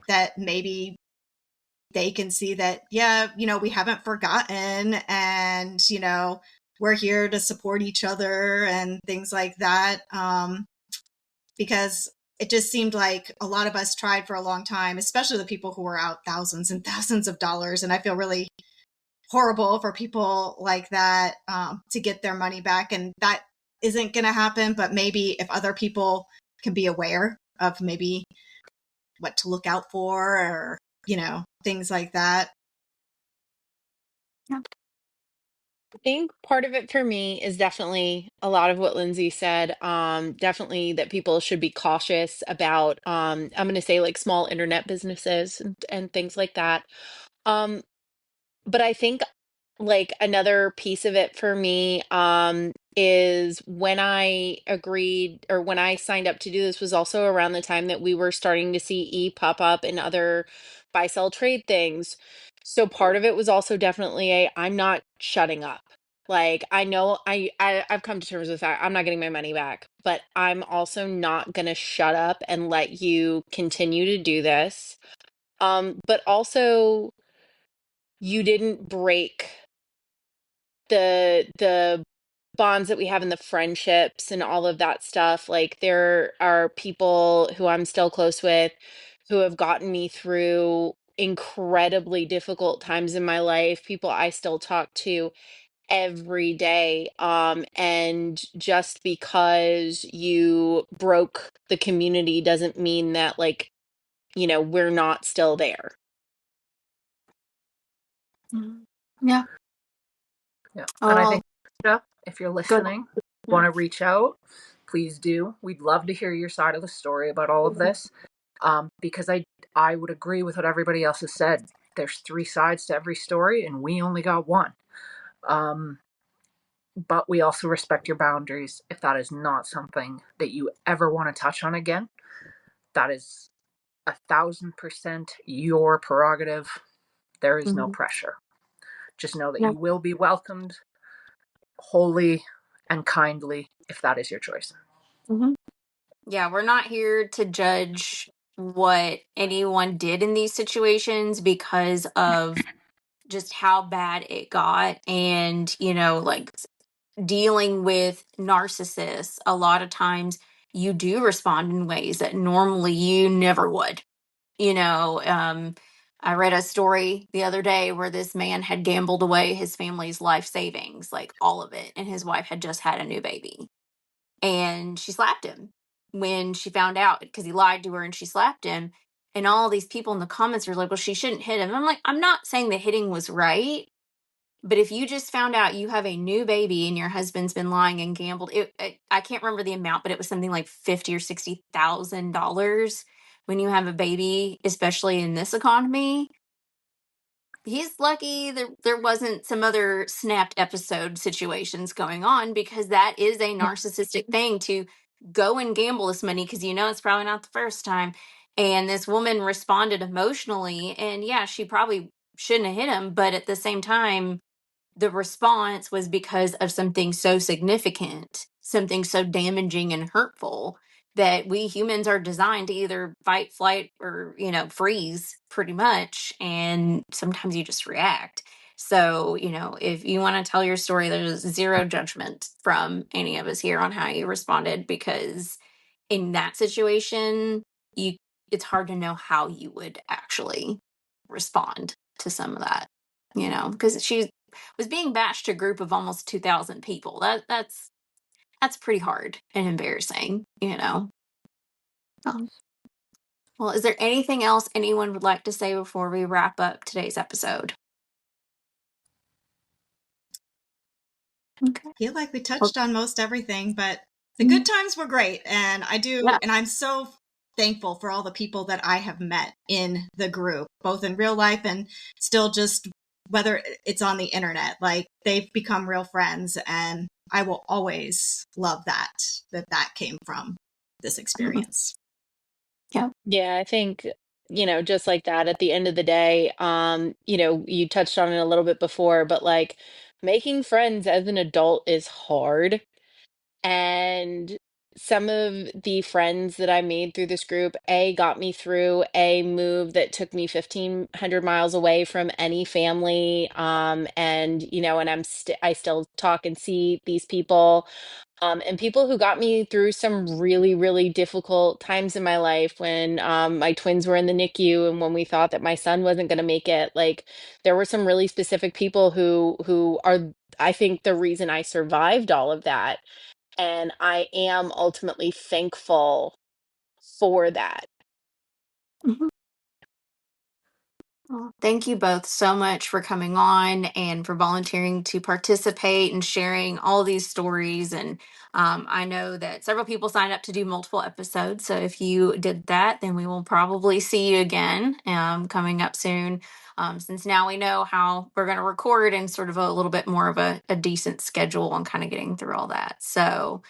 that maybe they can see that, yeah, we haven't forgotten and, we're here to support each other and things like that. Because it just seemed like a lot of us tried for a long time, especially the people who were out thousands and thousands of dollars. And I feel really horrible for people like that, to get their money back. And that isn't going to happen. But maybe if other people can be aware of maybe what to look out for or, things like that. I think part of it for me is definitely a lot of what Lindsay said. Definitely that people should be cautious about, I'm going to say like small internet businesses and things like that. Um, but I think like another piece of it for me is when I agreed or when I signed up to do this was also around the time that we were starting to see pop up in other buy sell trade things. So part of it was also definitely I'm not shutting up. Like I know I've come to terms with that. I'm not getting my money back, but I'm also not gonna shut up and let you continue to do this. But also you didn't break the bonds that we have in the friendships and all of that stuff. Like there are people who I'm still close with who have gotten me through incredibly difficult times in my life, people I still talk to every day. And just because you broke the community doesn't mean that like, we're not still there. Mhm. Yeah. yeah. Oh, And I well, think, Jeff, if you're good. listening, Yeah. want to reach out, please do. We'd love to hear your side of the story about all of this. Because I would agree with what everybody else has said. There's 3 sides to every story, and we only got one. But we also respect your boundaries. If that is not something that you ever want to touch on again, that is 1,000% your prerogative. There is no Mhm. pressure. Just know that Yeah. you will be welcomed wholly and kindly if that is your choice. Mhm. Yeah, we're not here to judge what anyone did in these situations because of just how bad it got. And, like dealing with narcissists, a lot of times you do respond in ways that normally you never would. You know, um, I read a story the other day where this man had gambled away his family's life savings, like all of it, and his wife had just had a new baby. And she slapped him when she found out because he lied to her and she slapped him. And all these people in the comments are like, well, she shouldn't hit him. I'm like, I'm not saying the hitting was right, but if you just found out you have a new baby and your husband's been lying and gambled, I can't remember the amount, but it was something like $50,000 or $60,000 when you have a baby, especially in this economy. He's lucky there wasn't some other snapped episode situations going on, because that is a narcissistic thing to go and gamble this money because it's probably not the first time. And this woman responded emotionally, and yeah, she probably shouldn't have hit him, but at the same time, the response was because of something so significant, something so damaging and hurtful, that we humans are designed to either fight, flight, or, freeze pretty much. And sometimes you just react. So, if you want to tell your story, there's zero judgment from any of us here on how you responded, because in that situation, you it's hard to know how you would actually respond to some of that, because she was being bashed to a group of almost 2,000 people. That's pretty hard and embarrassing. Um, well, is there anything else anyone would like to say before we wrap up today's episode? Okay. Feel like we Well, touched on most everything, but the good mm, times were great. And yeah. I'm so thankful for all the people that I have met in the group, both in real life and still just whether it's on the internet. Like, they've become real friends, and I will always love that came from this Mhm. experience. Yeah. Yeah, I think, just like that at the end of the day, you touched on it a little bit before, but like making friends as an adult is hard. And some of the friends that I made through this group, got me through a move that took me 1,500 miles away from any family. And I still talk and see these people. And people who got me through some really, really difficult times in my life when my twins were in the NICU and when we thought that my son wasn't going to make it. Like, there were some really specific people who are, I think, the reason I survived all of that. And I am ultimately thankful for that. Mhm. Well, thank you both so much for coming on and for volunteering to participate and sharing all these stories. And I know that several people signed up to do multiple episodes. So if you did that, then we will probably see you again coming up soon. Since now we know how we're going to record and sort of a little bit more of a decent schedule on kind of getting through all that. So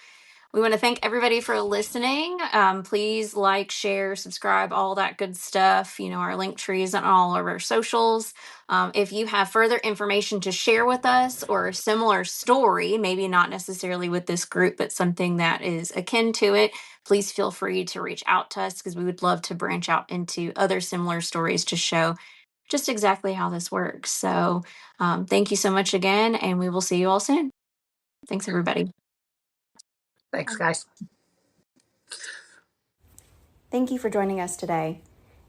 we want to thank everybody for listening. Please like, share, subscribe, all that good stuff. Our link trees and all of our socials. If you have further information to share with us or a similar story, maybe not necessarily with this group, but something that is akin to it, please feel free to reach out to us, because we would love to branch out into other similar stories to show just exactly how this works. So thank you so much again, and we will see you all soon. Thanks, everybody. Thanks, guys. Thank you for joining us today.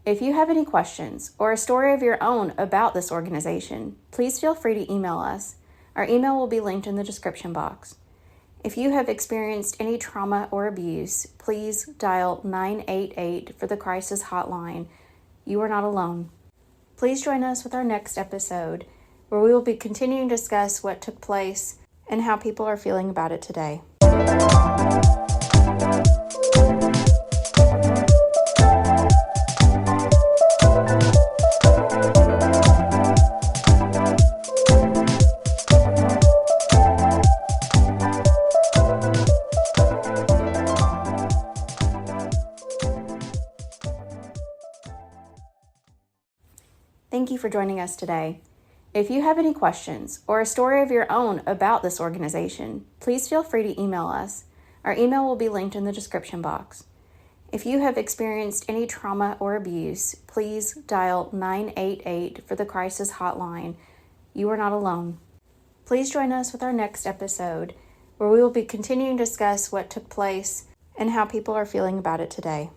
If you have any questions or a story of your own about this organization, please feel free to email us. Our email will be linked in the description box. If you have experienced any trauma or abuse, please dial 988 for the crisis hotline. You are not alone. Please join us with our next episode, where we will be continuing to discuss what took place and how people are feeling about it today. thank you for joining us today. If you have any questions or a story of your own about this organization, please feel free to email us. Our email will be linked in the description box. If you have experienced any trauma or abuse, please dial 988 for the crisis hotline. You are not alone. Please join us with our next episode, where we will be continuing to discuss what took place and how people are feeling about it today.